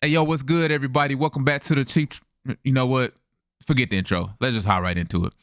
Hey, yo, what's good, everybody? Welcome back to the Cheap. You know what? Forget the intro. Let's just hop right into it.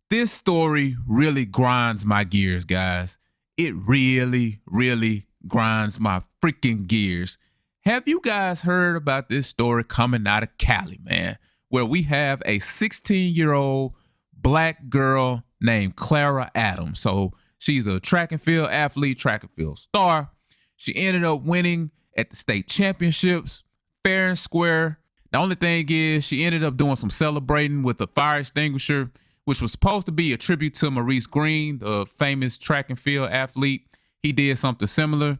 This story really grinds my gears, guys. It really, really grinds my freaking gears. Have you guys heard about this story coming out of Cali, man? Where we have a 16-year-old black girl named Clara Adams. So she's a track and field athlete, track and field star. She ended up winning at the state championships, fair and square. The only thing is she ended up doing some celebrating with a fire extinguisher, which was supposed to be a tribute to Maurice Green, the famous track and field athlete. He did something similar.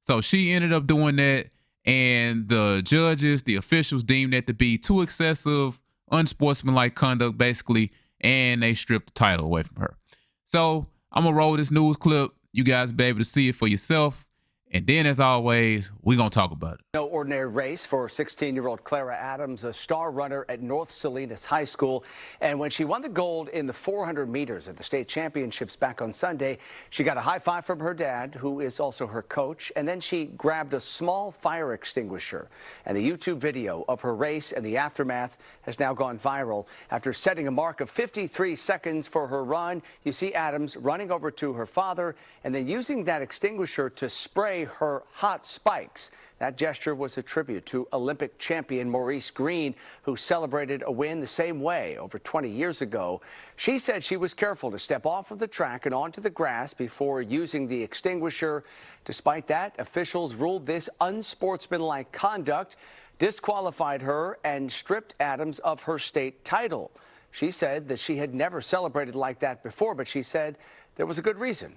So she ended up doing that, and the judges, the officials deemed that to be too excessive, unsportsmanlike conduct, basically, and they stripped the title away from her. So I'm going to roll this news clip. You guys will be able to see it for yourself. And then, as always, we're going to talk about it. No ordinary race for 16-year-old Clara Adams, a star runner at North Salinas High School. And when she won the gold in the 400 meters at the state championships back on Sunday, she got a high five from her dad, who is also her coach. And then she grabbed a small fire extinguisher. And the YouTube video of her race and the aftermath has now gone viral. After setting a mark of 53 seconds for her run, you see Adams running over to her father and then using that extinguisher to spray her hot spikes. That gesture was a tribute to Olympic champion Maurice Green, who celebrated a win the same way over 20 years ago. She said she was careful to step off of the track and onto the grass before using the extinguisher. Despite that, officials ruled this unsportsmanlike conduct, disqualified her, and stripped Adams of her state title. She said that she had never celebrated like that before, but she said there was a good reason.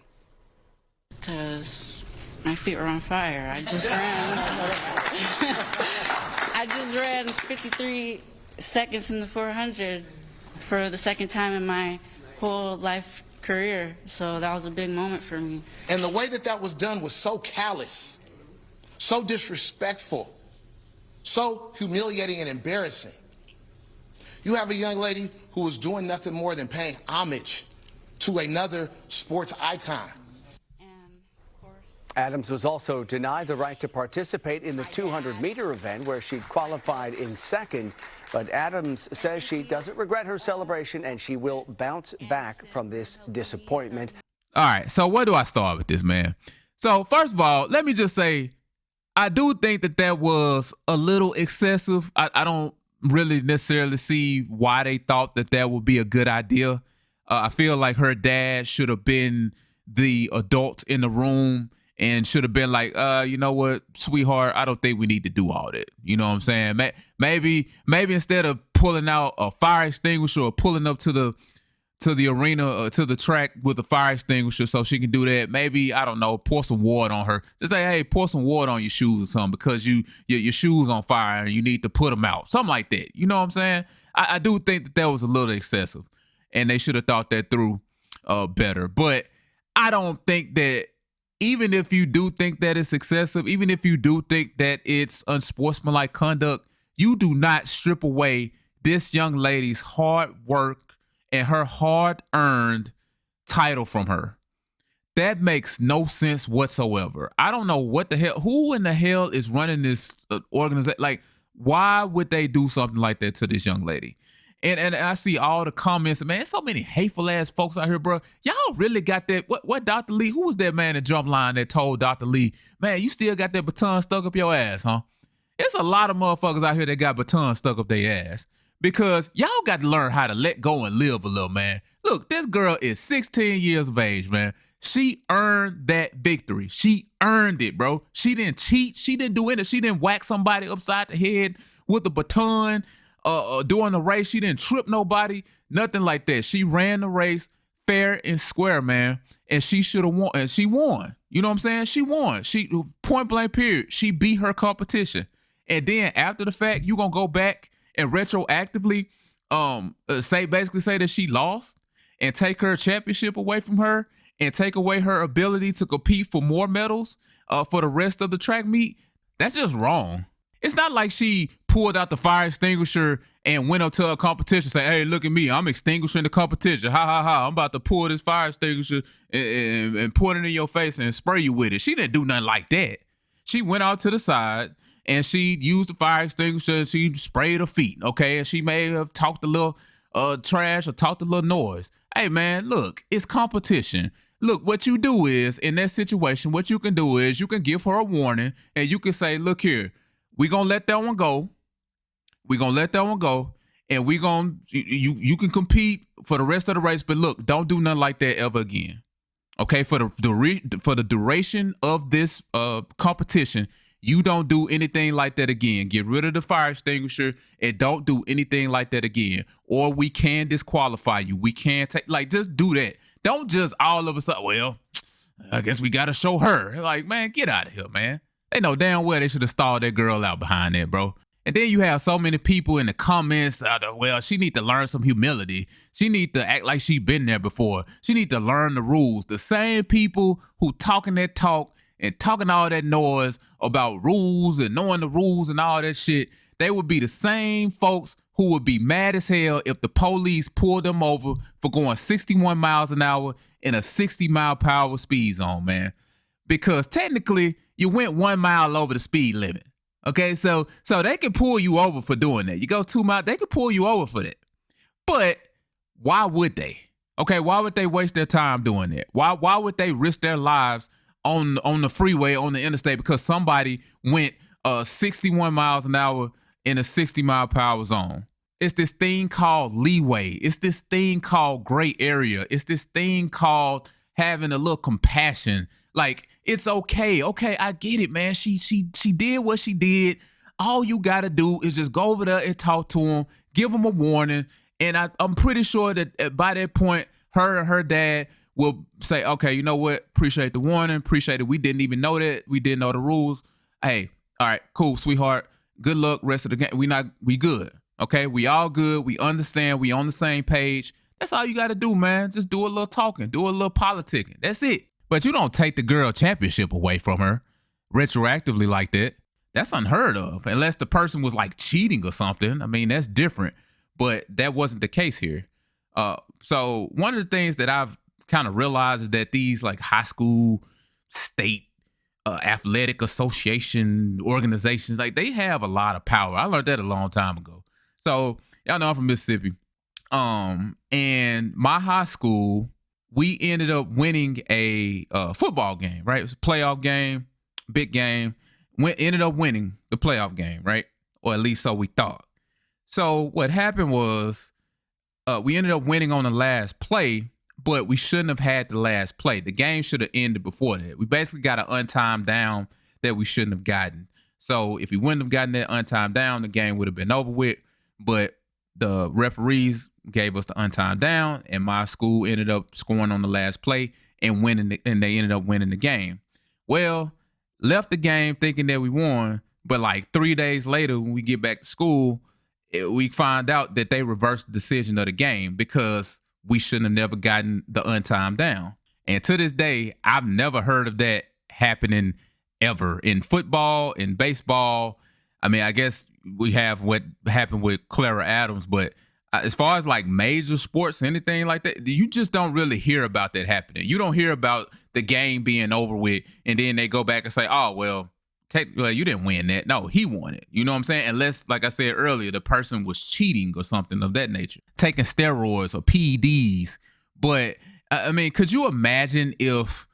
Because my feet were on fire. I just ran 53 seconds in the 400 for the second time in my whole life career. So that was a big moment for me. And the way that that was done was so callous, so disrespectful, so humiliating and embarrassing. You have a young lady who was doing nothing more than paying homage to another sports icon. Adams was also denied the right to participate in the 200-meter event, where she qualified in second. But Adams says she doesn't regret her celebration and she will bounce back from this disappointment. All right, so where do I start with this, man? So first of all, let me just say, I do think that that was a little excessive. I don't really necessarily see why they thought that that would be a good idea. I feel like her dad should have been the adult in the room and should have been like, you know what, sweetheart, I don't think we need to do all that. You know what I'm saying? Maybe instead of pulling out a fire extinguisher or pulling up to the arena or to the track with a fire extinguisher so she can do that, maybe, I don't know, pour some water on her. Just say, hey, pour some water on your shoes or something because your shoes on fire and you need to put them out. Something like that. You know what I'm saying? I do think that that was a little excessive, and they should have thought that through better. But I don't think that, even if you do think that it's excessive, even if you do think that it's unsportsmanlike conduct, you do not strip away this young lady's hard work and her hard-earned title from her. That makes no sense whatsoever. I don't know what the hell, who in the hell is running this organization? Like, why would they do something like that to this young lady? And I see all the comments, man, so many hateful ass folks out here, bro. Y'all really got that? What Dr. Lee? Who was that man at Jump Line that told Dr. Lee, man, you still got that baton stuck up your ass, huh? It's a lot of motherfuckers out here that got batons stuck up their ass, because y'all got to learn how to let go and live a little, man. Look, this girl is 16 years of age, man. She earned that victory. She earned it, bro. She didn't cheat. She didn't do anything. She didn't whack somebody upside the head with a baton. During the race, she didn't trip nobody, nothing like that. She ran the race fair and square, man, and she should have won, and she won. You know what I'm saying? She won. She, point blank period, she beat her competition. And then after the fact, you gonna go back and retroactively basically say that she lost and take her championship away from her and take away her ability to compete for more medals for the rest of the track meet. That's just wrong. It's not like she pulled out the fire extinguisher and went up to a competition, say, hey, look at me, I'm extinguishing the competition. Ha, ha, ha. I'm about to pull this fire extinguisher and point it in your face and spray you with it. She didn't do nothing like that. She went out to the side and she used the fire extinguisher and she sprayed her feet, okay? And she may have talked a little trash or talked a little noise. Hey, man, look, it's competition. Look, what you do is, in that situation, what you can do is you can give her a warning and you can say, look here, we gonna let that one go. We gonna let that one go. And we gonna, you can compete for the rest of the race, but look, don't do nothing like that ever again. Okay, for the duration of this competition, you don't do anything like that again. Get rid of the fire extinguisher and don't do anything like that again. Or we can disqualify you. We can just do that. Don't just all of a sudden, well, I guess we gotta show her. Like, man, get out of here, man. They know damn well they should have stalled that girl out behind that, bro. And then you have so many people in the comments, well, she need to learn some humility. She need to act like she been there before. She need to learn the rules. The same people who talking that talk and talking all that noise about rules and knowing the rules and all that shit, they would be the same folks who would be mad as hell if the police pulled them over for going 61 miles an hour in a 60-mile-per-hour speed zone, man. Because technically, you went 1 mile over the speed limit. Okay, so they can pull you over for doing that. You go 2 miles, they can pull you over for that. But why would they? Okay, why would they waste their time doing that? Why would they risk their lives on the freeway, on the interstate, because somebody went 61 miles an hour in a 60-mile-per-hour zone? It's this thing called leeway. It's this thing called gray area. It's this thing called having a little compassion. Like, it's okay. Okay, I get it, man. She did what she did. All you gotta do is just go over there and talk to him, give him a warning. And I'm pretty sure that by that point, her and her dad will say, okay, you know what? Appreciate the warning. Appreciate it. We didn't even know that. We didn't know the rules. Hey, all right, cool, sweetheart. Good luck rest of the game. We good. Okay, we all good. We understand. We on the same page. That's all you got to do, man. Just do a little talking, do a little politicking. That's it. But you don't take the girl championship away from her retroactively like that. That's unheard of, unless the person was like cheating or something. I mean, that's different, but that wasn't the case here. So one of the things that I've kind of realized is that these like high school, state, athletic association organizations, like they have a lot of power. I learned that a long time ago. So y'all know I'm from Mississippi. And my high school, we ended up winning a football game, right? It was a playoff game, big game. Ended up winning the playoff game, right? Or at least so we thought. So what happened was we ended up winning on the last play, but we shouldn't have had the last play. The game should have ended before that. We basically got an untimed down that we shouldn't have gotten. So if we wouldn't have gotten that untimed down, the game would have been over with. But the referees gave us the untimed down, and my school ended up scoring on the last play and winning, and they ended up winning the game. Well, left the game thinking that we won, but like 3 days later, when we get back to school, we find out that they reversed the decision of the game because we shouldn't have never gotten the untimed down. And to this day, I've never heard of that happening ever in football, in baseball. I mean, I guess we have what happened with Clara Adams, but as far as like major sports, anything like that, you just don't really hear about that happening. You don't hear about the game being over with, and then they go back and say, oh, well, you didn't win that. No, he won it. You know what I'm saying? Unless, like I said earlier, the person was cheating or something of that nature, taking steroids or PEDs. But, I mean, could you imagine if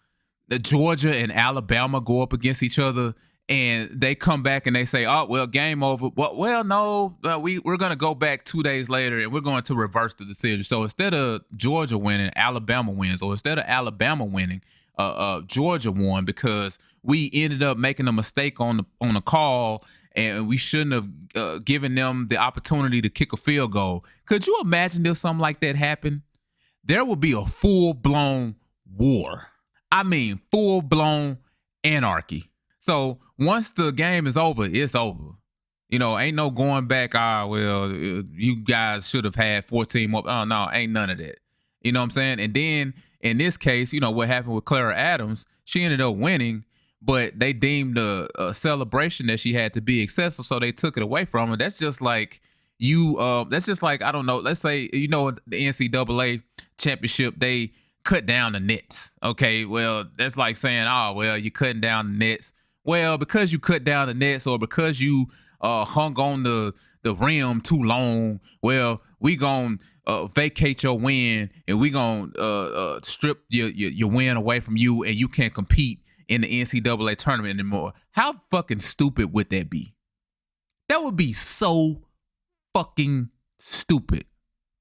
Georgia and Alabama go up against each other and they come back and they say, oh, well, game over. Well, no, we're going to go back 2 days later and we're going to reverse the decision. So instead of Georgia winning, Alabama wins. Or instead of Alabama winning, Georgia won because we ended up making a mistake on the call and we shouldn't have given them the opportunity to kick a field goal. Could you imagine if something like that happened? There would be a full-blown war. I mean, full-blown anarchy. So once the game is over, it's over. You know, ain't no going back, well, you guys should have had 14 more. Oh, no, ain't none of that. You know what I'm saying? And then in this case, you know, what happened with Clara Adams, she ended up winning, but they deemed a celebration that she had to be excessive, so they took it away from her. That's just like I don't know, let's say, you know, the NCAA championship, they cut down the nets. Okay, well, that's like saying, oh, well, you're cutting down the nets. well, because you cut down the nets or because you hung on the rim too long, well, we gonna vacate your win and we gonna strip your win away from you and you can't compete in the NCAA tournament anymore. How fucking stupid would that be? That would be so fucking stupid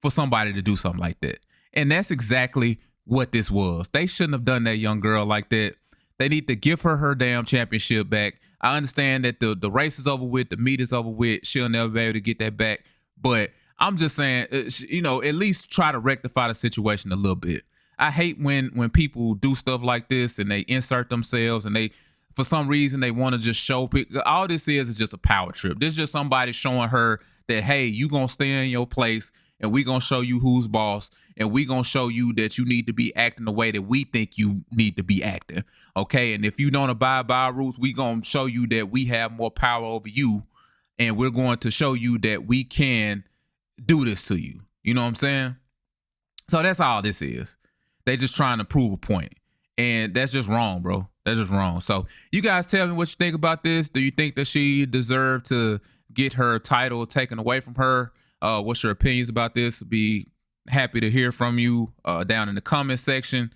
for somebody to do something like that. And that's exactly what this was. They shouldn't have done that young girl like that. They need to give her damn championship back. I understand that the race is over with, the meet is over with. She'll never be able to get that back. But I'm just saying, you know, at least try to rectify the situation a little bit. I hate when people do stuff like this and they insert themselves and they, for some reason, they want to just show people. All this is just a power trip. This is just somebody showing her that, hey, you going to stay in your place and we going to show you who's boss and we going to show you that you need to be acting the way that we think you need to be acting. Okay. And if you don't abide by our rules, we going to show you that we have more power over you and we're going to show you that we can do this to you. You know what I'm saying? So that's all this is. They just trying to prove a point. And that's just wrong, bro. That's just wrong. So you guys tell me what you think about this. Do you think that she deserved to get her title taken away from her? What's your opinions about this? Be happy to hear from you down in the comment section.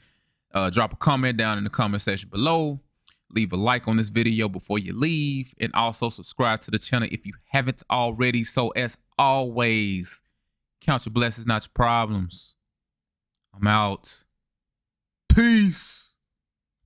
Drop a comment down in the comment section below. Leave a like on this video before you leave. And also subscribe to the channel if you haven't already. So as always, count your blessings, not your problems. I'm out. Peace.